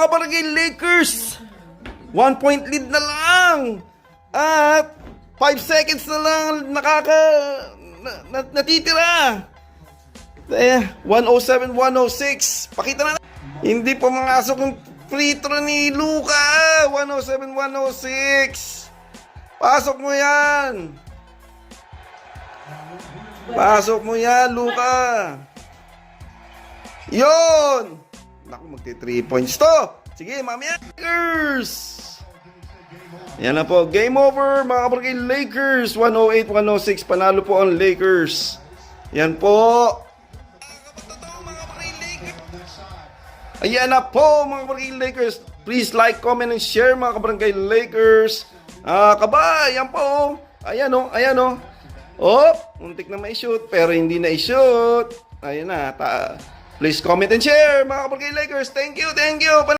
mga kabarangay Lakers. 1 point lead na lang. At 5 seconds na lang natitira. 107-106. Pakita na. Hindi pa mangasok yung free throw ni Luka. 107-106. Pasok mo yan. Pasok mo yan, Luka. Yon. Naku, magti 3 points to. Sige, mamaya. Lakers. Yan na po. Game over, mga kabarangay Lakers. 108-106. Panalo po ang Lakers. Yan po. Ayan na po, mga kabarangay Lakers. Please like, comment, and share, mga kabarangay Lakers. Kabay, yan po. Ayan o, ayan o. Oh, muntik na ma-shoot, pero hindi na i-shoot. Ayan na. Please comment and share, mga kabarangay Lakers. Thank you, thank you.